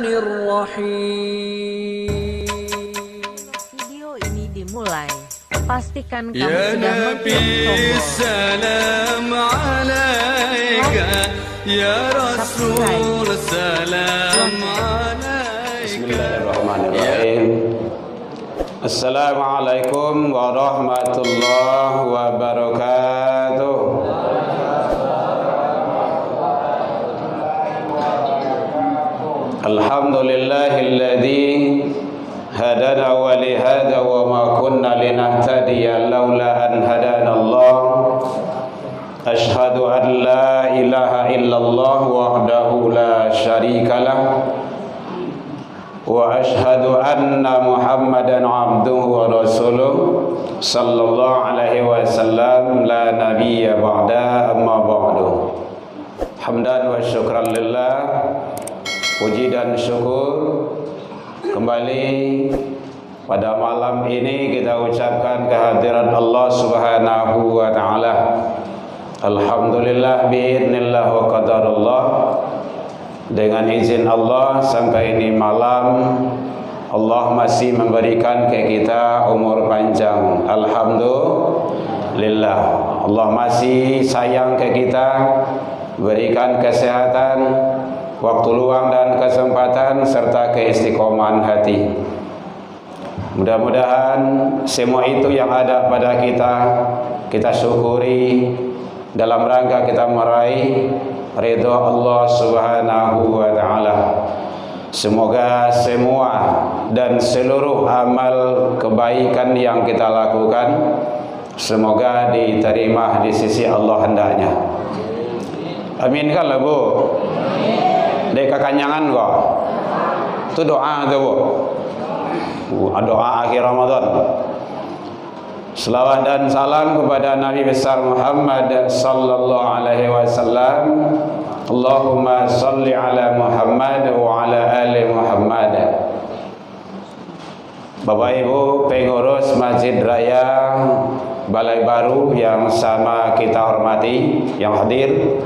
Bismillahirrahmanirrahim. Video ini dimulai. Pastikan kamu Ya sudah Nabi mengklik salam alaika, Ya Rasul salam alaika. Bismillahirrahmanirrahim. Assalamualaikum warahmatullahi wabarakatuh. Alhamdulillahilladzi hadana wa li hadha wa ma kunna linahtadiya laula an hadana Allah. Ashhadu an la ilaha illallah wahdahu la syarikalah wa ashhadu anna Muhammadan abduhu wa rasuluh sallallahu alaihi wasallam la nabiyya ba'da amma ba'du. Hamdan wa syukran lillah. Puji dan syukur kembali pada malam ini kita ucapkan kehadiran Allah Subhanahu wa taala. Alhamdulillah biidznillah wa qadarullah. Dengan izin Allah sampai ini malam Allah masih memberikan ke kita umur panjang. Alhamdulillah. Allah masih sayang ke kita, berikan kesehatan, waktu luang dan kesempatan serta keistiqomahan hati. Mudah-mudahan semua itu yang ada pada kita syukuri dalam rangka kita meraih ridha Allah Subhanahu wa taala. Semoga semua dan seluruh amal kebaikan yang kita lakukan semoga diterima di sisi Allah hendaknya. Amin kan lah Bu? Dek kekanyangan kok. Itu doa tu Bu. Doa akhir Ramadan. Selawat dan salam kepada Nabi besar Muhammad sallallahu alaihi wasallam. Allahumma salli ala Muhammad wa ala ali Muhammad. Bapak Ibu pengurus Masjid Raya Balai Baru yang sama kita hormati, yang hadir,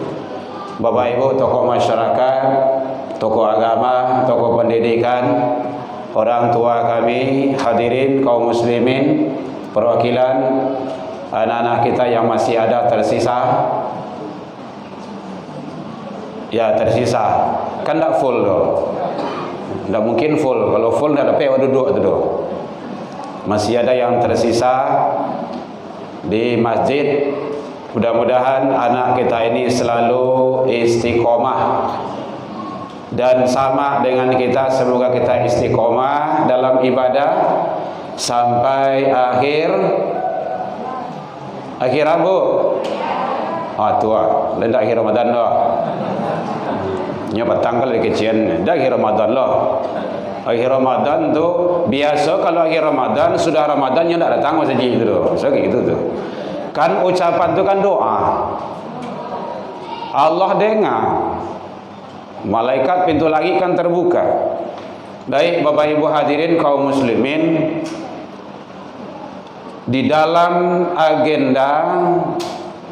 Bapak Ibu tokoh masyarakat, tokoh agama, tokoh pendidikan, orang tua kami, hadirin kaum muslimin, perwakilan anak-anak kita yang masih ada tersisa. Ya tersisa, kan tak full doh. Tak mungkin full. Kalau full dah dapat duduk tu doh. Masih ada yang tersisa di masjid. Mudah-mudahan anak kita ini selalu istiqomah dan sama dengan kita. Semoga kita istiqomah dalam ibadah sampai akhir Rabu. Tua, lendak akhir Ramadan dah. Nya petang kali kecian dah akhir Ramadan lah. Akhir Ramadan tu biasa kalau akhir Ramadan sudah Ramadan nya tak datang masjid itu tu. So gitu tu. Kan ucapan tu kan doa. Allah dengar. Malaikat pintu langit kan terbuka. Baik Bapak Ibu hadirin kaum muslimin, di dalam agenda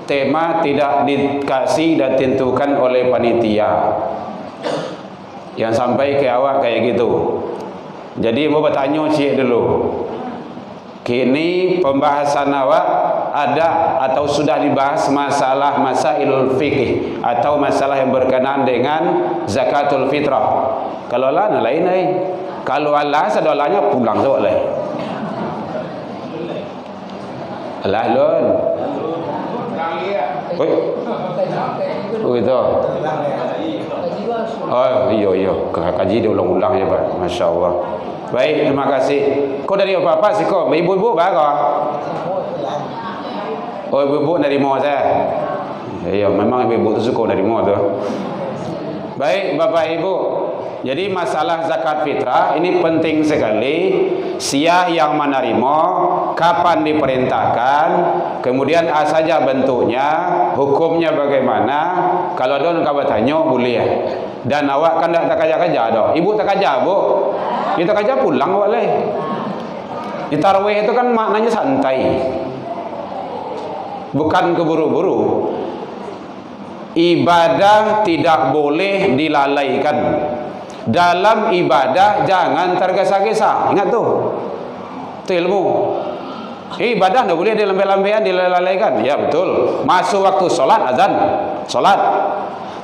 tema tidak dikasih dan ditentukan oleh panitia. Yang sampai ke awak kayak gitu. Jadi mau bertanya cik dulu. Kini pembahasan awak ada atau sudah dibahas masalah masailul fikih atau masalah yang berkenaan dengan zakatul fitrah. Kalau lah lain. Kalau Allah sadolanya pulang tu oleh. Allah lon. Oi. Oh itu. Oh iya kaji dia ulang-ulang ya Pak. Masya-Allah. Baik, terima kasih. Kau dari apa sih kau? Ibu-ibu baga. Oh ibu-ibu dari mana saya? Iya, memang ibu-ibu tu suka dari mana tu. Baik, Bapak Ibu. Jadi masalah zakat fitrah ini penting sekali. Siapa yang menerima, kapan diperintahkan, kemudian saja bentuknya, hukumnya bagaimana. Kalau don kau bertanya boleh. Dan awak kan tak kerja-kerja dah. Ibu tak kerja, Bu. Kita kerja pulang boleh. Di tarawih itu kan maknanya santai. Bukan keburu-buru. Ibadah tidak boleh dilalaikan. dalam ibadah jangan tergesa-gesa. Ingat tuh. Itu ilmu. Ibadah tidak boleh dilambai-lambaikan, dilalaikan. Ya betul. Masuk waktu sholat, azan, sholat.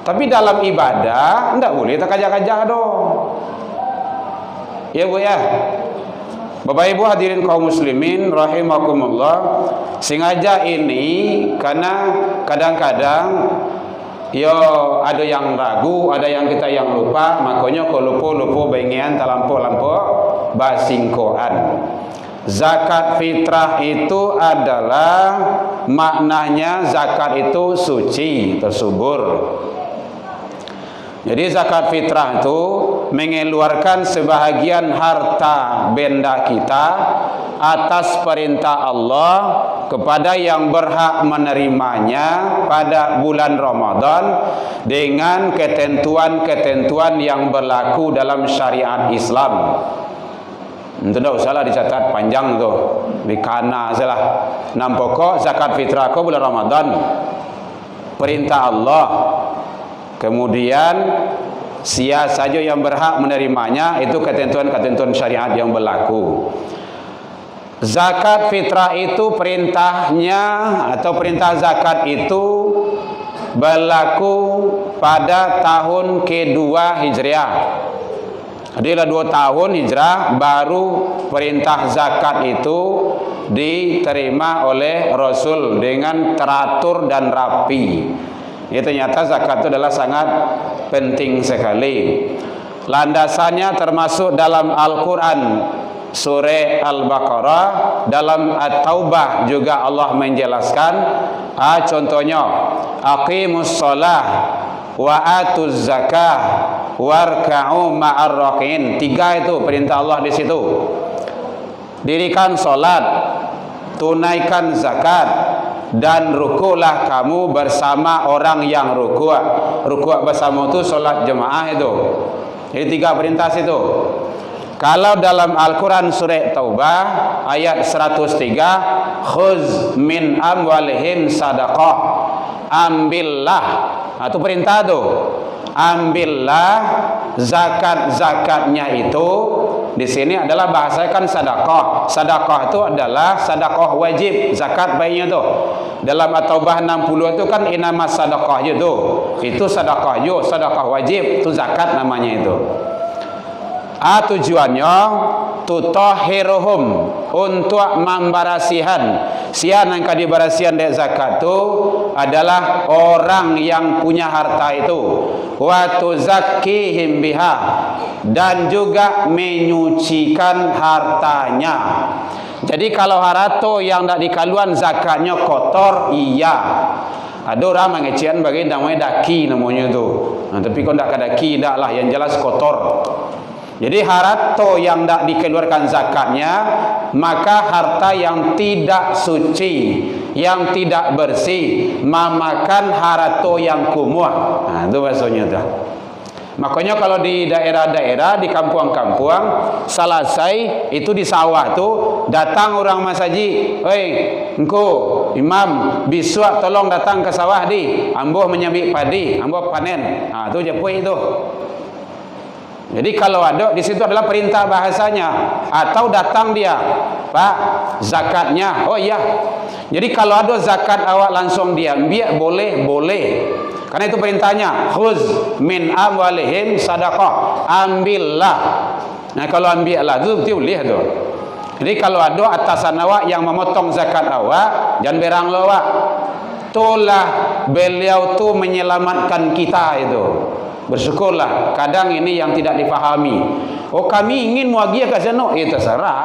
Tapi dalam ibadah tidak boleh terkajak-kajak dong. Ya Bu ya. Bapak Ibu hadirin kaum muslimin rahimakumullah, sengaja ini karena kadang-kadang ada yang ragu, ada yang kita yang lupa, makanya kalau lupa bengian terlampau basingkoan. Zakat fitrah itu adalah maknanya zakat itu suci, tersubur. Jadi zakat fitrah itu mengeluarkan sebahagian harta benda kita atas perintah Allah kepada yang berhak menerimanya pada bulan Ramadan dengan ketentuan-ketentuan yang berlaku dalam syariat Islam. Itu tidak usahlah dicatat panjang tu, dikana salah. Nam pokok zakat fitrah ko bulan Ramadan, perintah Allah. Kemudian siapa saja yang berhak menerimanya, itu ketentuan-ketentuan syariat yang berlaku. Zakat fitrah itu perintahnya atau perintah zakat itu berlaku pada tahun kedua Hijriah. Adalah 2 tahun Hijrah baru perintah zakat itu diterima oleh Rasul dengan teratur dan rapi. Ya, ternyata zakat itu adalah sangat penting sekali. Landasannya termasuk dalam Al-Quran surah Al-Baqarah, dalam At-Taubah juga Allah menjelaskan. Contohnya, aqimus shalah wa atuz zakah warka'u ma'ar raki'in. 3 itu perintah Allah di situ. Dirikan salat, tunaikan zakat, dan rukulah kamu bersama orang yang rukuk. Rukuk bersama itu solat jemaah itu. Jadi 3 perintah itu. Kalau dalam Al-Quran surah Taubah ayat 103, khuz min amwalihim sadaqah, ambillah. Itu perintah tu. Ambillah zakat-zakatnya itu. Di sini adalah bahasakan sedekah. Sedekah itu adalah sedekah wajib, zakat bayinya tu. Dalam At-Taubah 60 itu kan inama sedekah je tu. Itu sedekah je, sedekah wajib, itu zakat namanya itu. Tujuannya tutahhiruhum, untuk membarasihan. Sian yang dibarasihan dari zakat itu adalah orang yang punya harta itu. Wa tuzakkihim biha, dan juga menyucikan hartanya. Jadi kalau harta yang tak dikaluan zakatnya kotor, iya. Ada orang mengecian bagi namanya daki namanya tu. Tapi kalau tak daki tak lah, yang jelas kotor. Jadi harta yang tak dikeluarkan zakatnya, maka harta yang tidak suci, yang tidak bersih, memakan harta yang kumuh. Itu maksudnya tu. Makanya kalau di daerah-daerah, di kampung-kampung, selesai itu di sawah tu, datang orang masaji, "Oi, engkau imam, besok tolong datang ke sawah di, ambo menyabit padi, ambo panen." Itu je poin itu. Jadi kalau ada di situ adalah perintah bahasanya, atau datang dia, "Pak, zakatnya." Oh iya. Jadi kalau ada zakat awak langsung dia ambil, boleh. Karena itu perintahnya, khuz min amwalihim sadaqah, ambillah. Nah kalau ambillah itu boleh tu. Jadi kalau ada atasan awak yang memotong zakat awak, jangan berang lo awak. Itulah beliau tu menyelamatkan kita itu. Bersyukurlah. Kadang ini yang tidak dipahami. Oh, kami ingin muagia ke sana, terserah.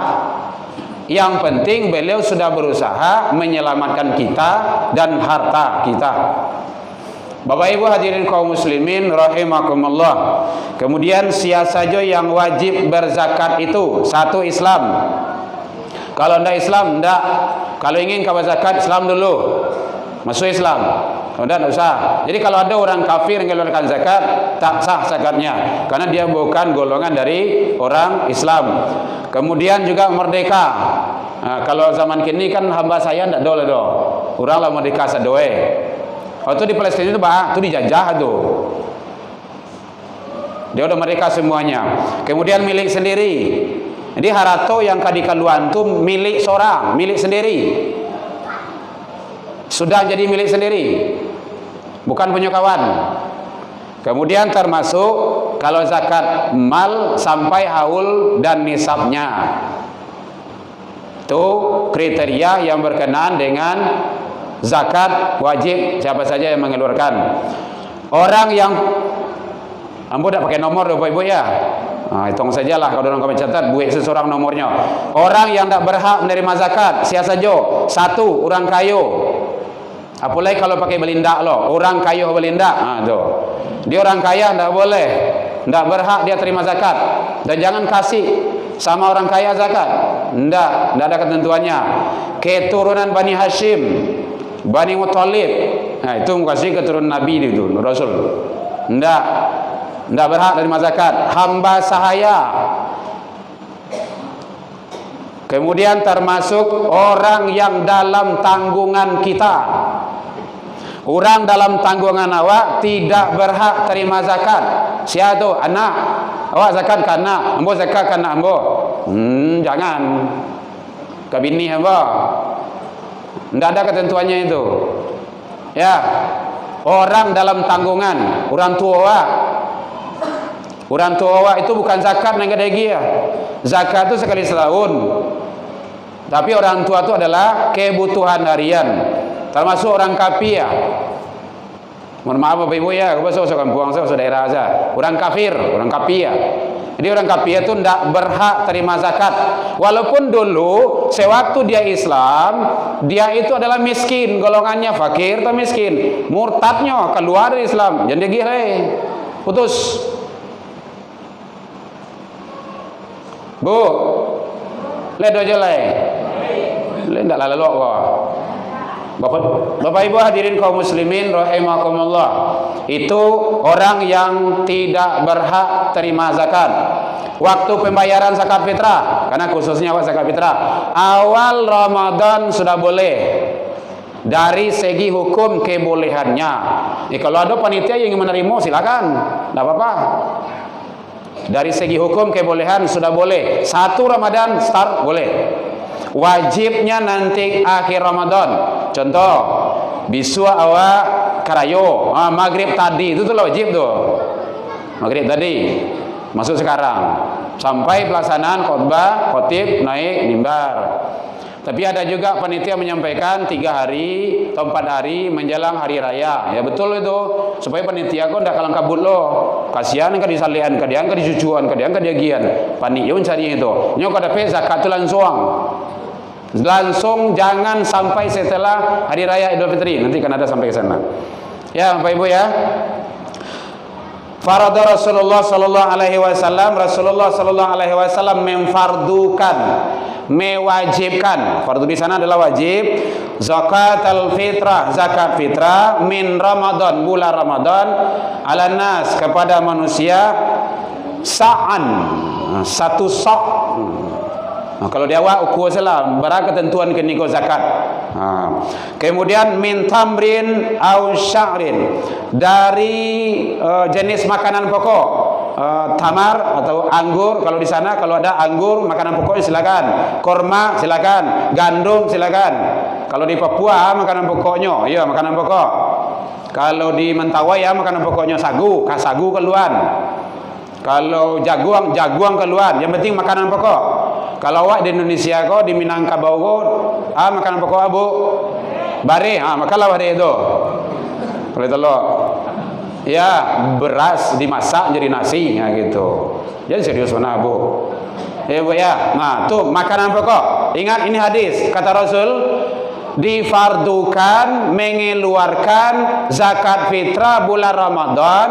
Yang penting beliau sudah berusaha menyelamatkan kita dan harta kita. Bapak Ibu hadirin kaum muslimin rahimakumullah. Kemudian siapa saja yang wajib berzakat itu? 1 Islam. Kalau tidak Islam, tidak. Kalau ingin kau zakat, Islam dulu. Masuk Islam. Sudah, tidak usah. Jadi kalau ada orang kafir yang mengeluarkan zakat, tak sah zakatnya, karena dia bukan golongan dari orang Islam. Kemudian juga merdeka. Kalau zaman kini kan hamba saya tidak boleh do. Orang lah merdeka sadoe. Waktu di Palestina itu bah, itu dijajah tu. Dia udah mereka semuanya. Kemudian milik sendiri. Jadi harta yang kadikaluan itu milik seorang, milik sendiri. Sudah jadi milik sendiri, bukan punya kawan. Kemudian termasuk kalau zakat mal sampai haul dan nisabnya, itu kriteria yang berkenaan dengan zakat wajib siapa saja yang mengeluarkan. Orang yang ambo tidak pakai nomor Bapak Ibu ya. Nah, hitung sajalah kalau orang kami catat buat seseorang nomornya. Orang yang tidak berhak menerima zakat siapa saja? Satu, orang kayu. Apalagi kalau pakai belindak loh, orang kayu belindak. Nah, tuh. Dia orang kaya tidak boleh, tidak berhak dia terima zakat. Dan jangan kasih sama orang kaya zakat. Tidak ada ketentuannya. Keturunan Bani Hashim, Bani Muttalib, nah itu kasih keturunan Nabi itu, Rasul. Tidak berhak terima zakat. Hamba sahaya. Kemudian termasuk orang yang dalam tanggungan kita. Orang dalam tanggungan awak tidak berhak terima zakat. Siapa tu? Anak. Awak zakat ke anak, ambo zakat ke anak ambo. Jangan. Ke bini ambo. Tidak ada ketentuannya itu. Ya. Orang dalam tanggungan, orang tua awak. Orang tua awak itu bukan zakat yang gede dia. Zakat itu sekali setahun. Tapi orang tua itu adalah kebutuhan harian. Termasuk orang kafir ya. Mohon maaf Bapak Ibu ya, kalau saya kampung saya daerah saja. Orang kafir, orang kafir ya. Jadi orang kafir itu tidak berhak terima zakat. Walaupun dulu sewaktu dia Islam, dia itu adalah miskin, golongannya fakir atau miskin. Murtadnya keluar dari Islam, jadi gila. Putus. Bu, ledo aja lah. Le ndak lalu kok. Bapak Ibu hadirin kaum muslimin rahimakumullah. Itu orang yang tidak berhak terima zakat. Waktu pembayaran zakat fitrah, karena khususnya zakat fitrah, awal Ramadan sudah boleh. Dari segi hukum kebolehannya. Kalau ada panitia yang ingin menerima silakan, tidak apa-apa. Dari segi hukum kebolehan sudah boleh. 1 Ramadan start boleh. Wajibnya nanti akhir Ramadan. Contoh, bisu awak karayo, maghrib tadi itu tuh wajib tuh. Maghrib tadi masuk sekarang sampai pelaksanaan khutbah, khotib naik mimbar. Tapi ada juga panitia menyampaikan 3 hari atau 4 hari menjelang hari raya. Ya betul itu. Supaya panitia kok tidak kalang kabut loh. Kasihan kan disalian, kadang kan dicucuan, kadang kan diagian. Panitia mencari itu. Nyok ada zakat itu langsung jangan sampai setelah hari raya Idul Fitri. Nanti kan ada sampai ke sana. Ya Bapak Ibu ya. Farada Rasulullah sallallahu alaihi wasallam, Rasulullah sallallahu alaihi wasallam memfardukan, mewajibkan. Fardu di sana adalah wajib zakatul fitrah, zakat fitrah min Ramadan, bulan Ramadan ala nas kepada manusia sa'an, 1 sa'. Nah, kalau dia awak ukur salah berapa ketentuan keniko zakat. Kemudian min tamrin au sya'rin, dari jenis makanan pokok, tamar atau anggur. Kalau di sana kalau ada anggur makanan pokoknya silakan, korma silakan, gandum silakan. Kalau di Papua makanan pokoknya ya makanan pokok. Kalau di Mentawai ya makanan pokoknya sagu keluar. Kalau jaguang keluar. Yang penting makanan pokok. Kalau awak di Indonesia kau di Minangkabau kau makanan pokok abu bare, makalah bare itu. Kalau telur ya beras dimasak jadi nasi ya gitu. Jadi serius mana abu. Bu ya. Nah, tuh makanan pokok. Ingat ini hadis kata Rasul, difardukan mengeluarkan zakat fitrah bulan Ramadan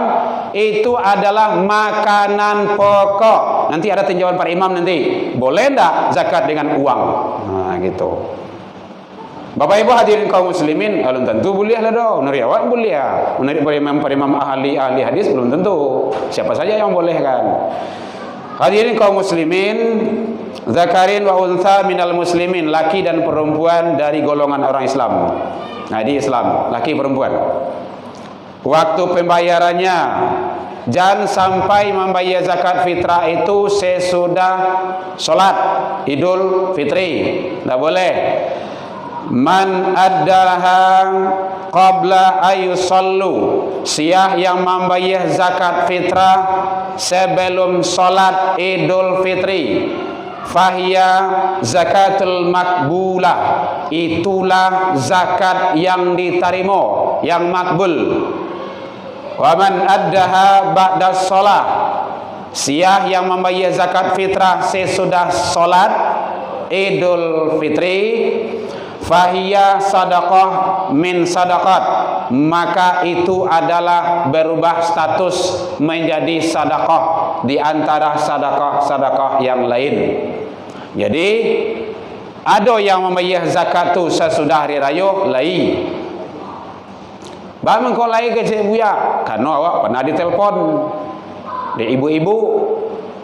itu adalah makanan pokok. Nanti ada tinjauan para imam nanti. Boleh enggak zakat dengan uang? Nah, gitu. Bapak Ibu hadirin kaum muslimin, belum tentu boleh lah doh. Menurut awak boleh ya. Menurut para imam ahli hadis belum tentu. Siapa saja yang boleh kan. Hadirin kaum muslimin, zakarin wa untha minal muslimin, laki dan perempuan dari golongan orang Islam. Nah, di Islam, laki perempuan. Waktu pembayarannya Jangan sampai membayar zakat fitrah itu sesudah solat Idul Fitri. Tak boleh. Man addaha qabla ayusallu, siapa yang membayar zakat fitrah sebelum solat Idul Fitri, fahiya zakatul makbulah, itulah zakat yang diterima, yang makbul. Wa man addaha ba'da shalah, siapa yang membayar zakat fitrah sesudah solat Idul Fitri, fahiya sadaqah min sadaqat, maka itu adalah berubah status menjadi sedekah di antara sedekah-sedekah yang lain. Jadi ada yang membayar zakat tu sesudah hari raya lai. Bang kau lai ke cik buya? Karena awak pernah ditelepon dari ibu-ibu.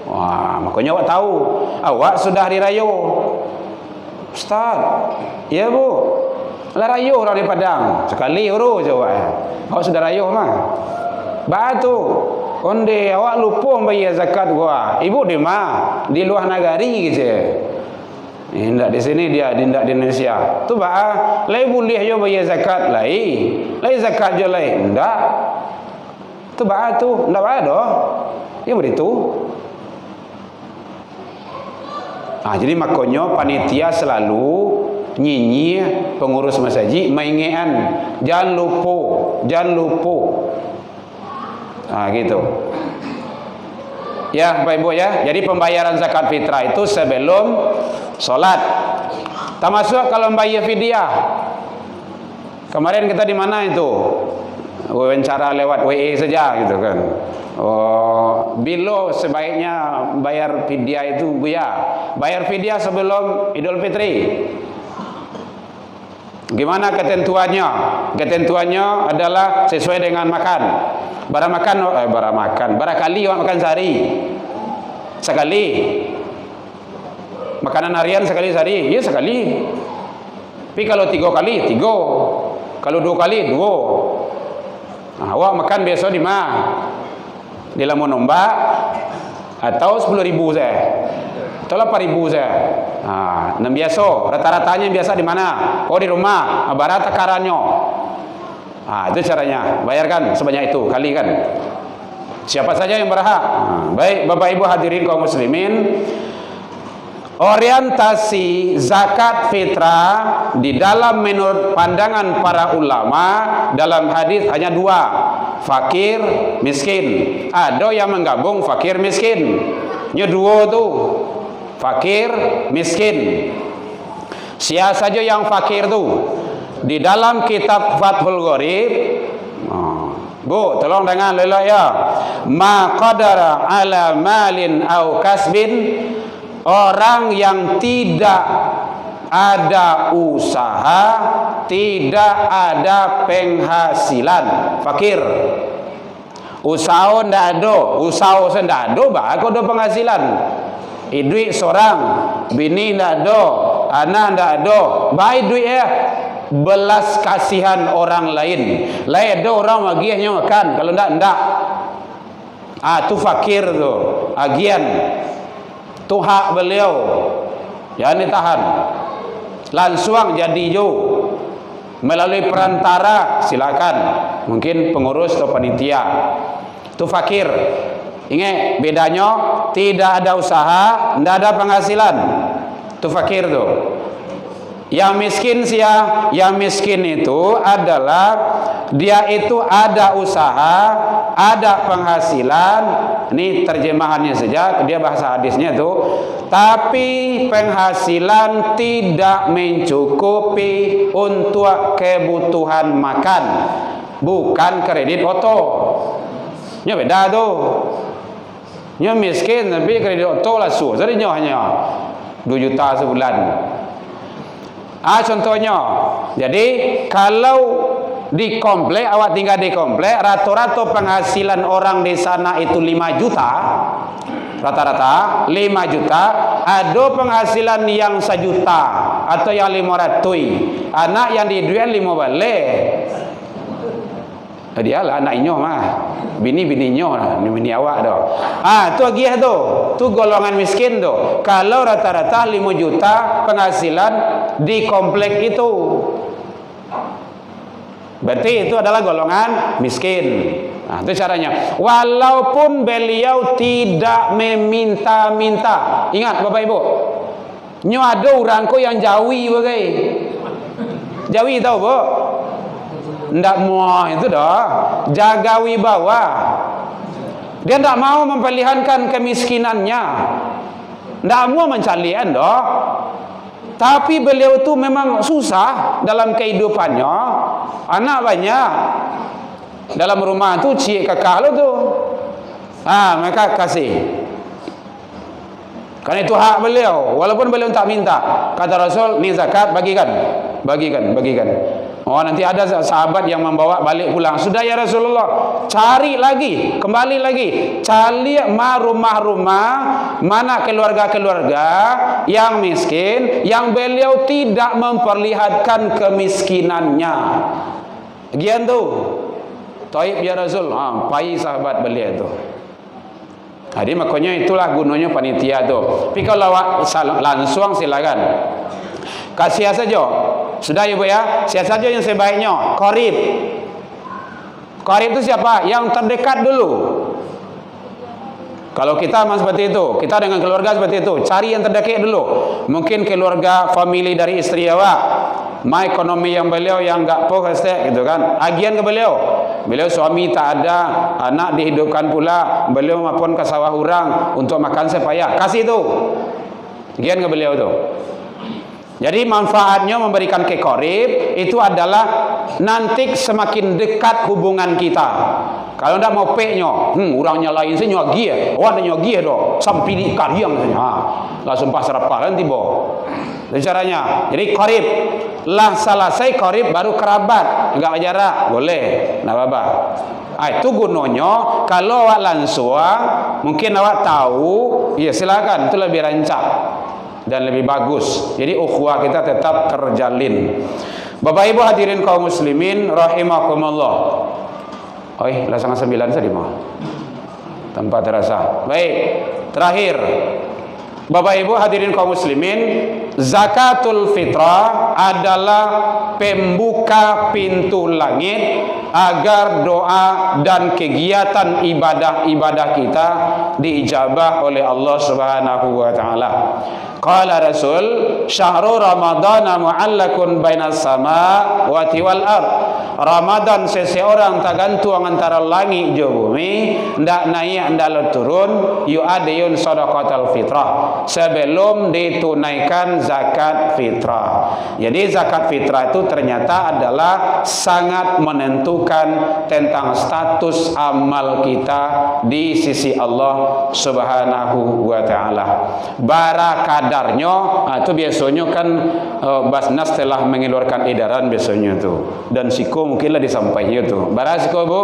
Wah, makanya awak tahu. Awak sudah hari raya. Ustaz, ya bu, lah rayuh orang di Padang sekali urus awak. Awak sudah rayuh mah. Batu, onde awak lupa bayar zakat gua. Ibu di mana? Di luar negari gitu. Hendak di sini dia, hendak di Indonesia. Tu bah, lai boleh yo bayar zakat lai. Lai zakat je lai. Hendak. Tu bah tu, hendak ada. Ya begitu. Jadi makanya panitia selalu nyinyi pengurus masjid mengingatkan jangan lupa. Gitu. Ya, Bapak Ibu ya. Jadi pembayaran zakat fitrah itu sebelum solat. Termasuk kalau bayar fidyah. Kemarin kita di mana itu? Wawancara lewat WA saja gitu kan. Bila sebaiknya bayar fidyah itu buya? Bayar fidyah sebelum Idul Fitri. Gimana ketentuannya? Ketentuannya adalah sesuai dengan makan. Barakali awak makan sehari. Sekali. Makanan harian sekali sehari. Ya sekali. Tapi kalau 3 kali, 3. Kalau 2 kali, 2. Awak makan biasa di mana? Di Lamun Ombak atau 10.000 saya atau 8.000 saya. Dan biasa rata-ratanya biasa di mana? Di rumah. Barat takarannya. Itu caranya. Bayarkan sebanyak itu kali kan. Siapa saja yang berhak. Baik Bapak Ibu hadirin kaum muslimin, orientasi zakat fitrah di dalam menurut pandangan para ulama dalam hadis hanya 2, fakir, miskin. Ada yang menggabung fakir miskin. Nya 2 tu, fakir, miskin. Siapa saja yang fakir tu? Di dalam kitab Fathul Gharib, Bu, tolong dengar lelak ya. Ma qadara ala malin au kasbin, orang yang tidak ada usaha, tidak ada penghasilan, fakir. Usaha ndak ada, usaha ndak ada, bagus ada penghasilan. Duit seorang, bini ndak ada, anak ndak ada, baik duit ya. Belas kasihan orang lain. Lain ada orang bagiannya makan, kalau ndak. Tu fakir tu, agian. Tu hak beliau. Jangan ditahan. Langsung jadi jo. Melalui perantara silakan. Mungkin pengurus atau panitia. Tu fakir. Ingat bedanya, tidak ada usaha, tidak ada penghasilan. Tu fakir tu. Yang miskin siapa? Yang miskin itu adalah dia itu ada usaha, ada penghasilan. Ini terjemahannya saja, dia bahasa hadisnya itu. Tapi penghasilan tidak mencukupi untuk kebutuhan makan. Bukan kredit oto. Nya beda tu. Nya miskin tapi kredit oto lah su. Jadi hanya 2 juta sebulan. Contohnya, jadi kalau di komplek, awak tinggal di komplek, rata-rata penghasilan orang di sana itu 5 juta, rata-rata 5 juta, ada penghasilan yang 1 juta atau yang 500, anak yang di duit 5 balik. Dia lah anak inyo mah. Bini inyo lah, bini awak dah. Tu agiah tu. Tu golongan miskin tu. Kalau rata-rata 5 juta penghasilan di komplek itu, berarti itu adalah golongan miskin. Itu caranya. Walaupun beliau tidak meminta-minta. Ingat Bapak Ibu, nyo ada orangku yang Jawi bagai. Jawi tahu Bu? Ndak mau itu dah. Jaga wibawa. Dia ndak mau memperlihatkan kemiskinannya. Ndak mau mencalian dah. Tapi beliau tu memang susah dalam kehidupannya. Anak banyak. Dalam rumah tu cik kakak lo tu. Maka kasih. Karena itu hak beliau. Walaupun beliau tak minta. Kata Rasul, ni zakat bagikan. Bagikan. Nanti ada sahabat yang membawa balik pulang. Sudah ya Rasulullah, cari lagi, kembali lagi, cari rumah-rumah, mana keluarga-keluarga yang miskin, yang beliau tidak memperlihatkan kemiskinannya. Gian tu, taib ya Rasul, pai sahabat beliau tu. Jadi makanya itulah gunanya panitia tu. Tapi kalau langsung silakan. Kasih saja. Sudah Ibu ya, siapa saja yang sebaiknya. Qarib. Qarib itu siapa? Yang terdekat dulu. Kalau kita memang seperti itu, kita dengan keluarga seperti itu, cari yang terdekat dulu. Mungkin keluarga, family dari istri awak, ekonomi yang beliau yang enggak pohestek gitu kan. Agian ke beliau. Beliau suami tak ada, anak dihidupkan pula, beliau maupun ke sawah orang untuk makan sepaya. Kasih itu. Agian ke beliau tu. Jadi manfaatnya memberikan ke qarib itu adalah nanti semakin dekat hubungan kita. Kalau ndak mau peknya, orangnya lain sih nyogi ya. Orang nyogi ya doh, sampai di karyang saja. Langsung pasar paran tiba. Itu caranya. Jadi qarib lah selesai qarib baru kerabat. Enggak jarak, boleh. Enggak apa-apa. Itu gunanya kalau awak langsung mungkin awak tahu, ya silakan, itu lebih rancak dan lebih bagus. Jadi ukhuwah kita tetap terjalin. Bapak Ibu hadirin kaum muslimin rahimakumullah. Lah sangat 9 tadi mah. Tanpa terasa. Baik, terakhir. Bapak Ibu hadirin kaum muslimin, zakatul fitrah adalah pembuka pintu langit agar doa dan kegiatan ibadah-ibadah kita diijabah oleh Allah Subhanahu wa taala. Qala Rasul, syahrul Ramadana mu'allakun bainas sama wati wal ard. Ramadan seseorang tergantung antara langit dan bumi, ndak naik ndak turun, yu'adiyun sadaqatul fitrah, sebelum ditunaikan zakat fitrah. Jadi zakat fitrah itu ternyata adalah sangat menentukan tentang status amal kita di sisi Allah Subhanahu wa taala. Kadarnya itu biasanya kan Basnas telah mengeluarkan edaran biasanya tu, dan siko mungkinlah disampaikan tu. Bara siko Bu,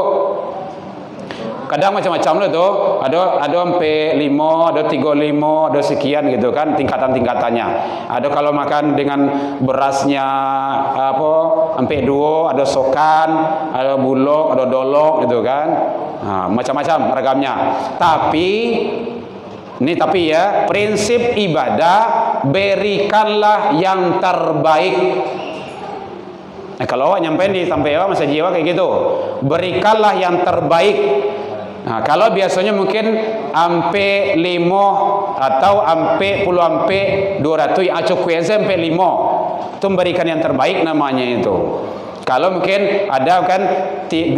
kadang macam-macam lah tu, ada sampai 5, ada 35, ada sekian gitu kan tingkatan-tingkatannya. Ada kalau makan dengan berasnya sampai 2, ada sokan, ada bulog, ada dolok gitu kan. Macam-macam ragamnya. Tapi ya, prinsip ibadah berikanlah yang terbaik. Kalau awak nyampe sampai awak masa jiwa kayak gitu, berikanlah yang terbaik. Kalau biasanya mungkin ampe 5 atau ampe 10 ampe 200 yang cukup sampai 5, itu memberikan yang terbaik namanya itu. Kalau mungkin ada kan 29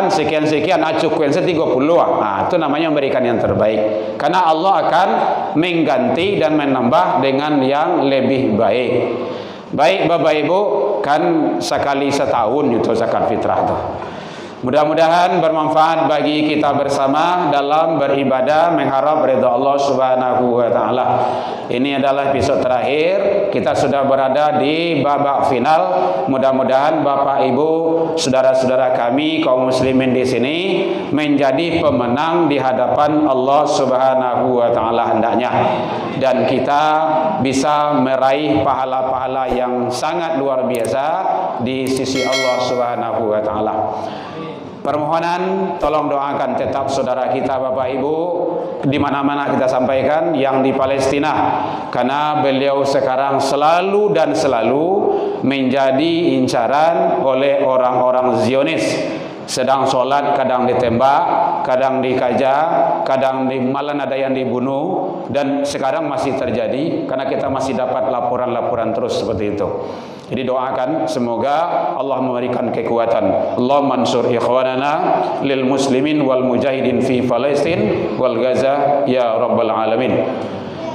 sekian-sekian cukup 30, itu namanya memberikan yang terbaik. Karena Allah akan mengganti dan menambah dengan yang lebih baik. Baik Bapak Ibu, kan sekali setahun itu zakat fitrah itu. Mudah-mudahan bermanfaat bagi kita bersama dalam beribadah mengharap ridha Allah Subhanahu wa taala. Ini adalah episode terakhir. Kita sudah berada di babak final. Mudah-mudahan Bapak Ibu, saudara-saudara kami kaum muslimin di sini menjadi pemenang di hadapan Allah Subhanahu wa taala hendaknya, dan kita bisa meraih pahala-pahala yang sangat luar biasa di sisi Allah Subhanahu wa taala. Permohonan tolong doakan tetap saudara kita Bapak Ibu di mana-mana kita sampaikan yang di Palestina, karena beliau sekarang selalu dan selalu menjadi incaran oleh orang-orang Zionis. Sedang sholat kadang ditembak, kadang dikaja, kadang malah ada yang dibunuh, dan sekarang masih terjadi karena kita masih dapat laporan-laporan terus seperti itu. Jadi doakan semoga Allah memberikan kekuatan. Allah mansur ikhwanana lil muslimin wal mujahidin fi Palestin wal Gaza ya rabbal alamin.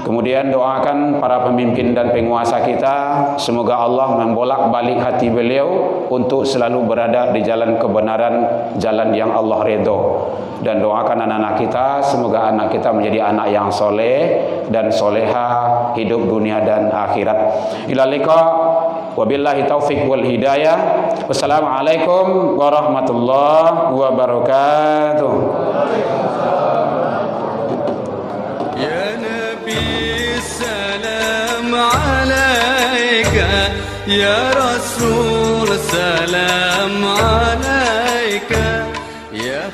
Kemudian doakan para pemimpin dan penguasa kita, semoga Allah membolak-balik hati beliau untuk selalu berada di jalan kebenaran, jalan yang Allah ridho. Dan doakan anak-anak kita, semoga anak kita menjadi anak yang soleh dan soleha, hidup dunia dan akhirat. Ila liqa, wabillahi taufiq wal hidayah. Wassalamualaikum warahmatullahi wabarakatuh. يا رسول سلام عليك يا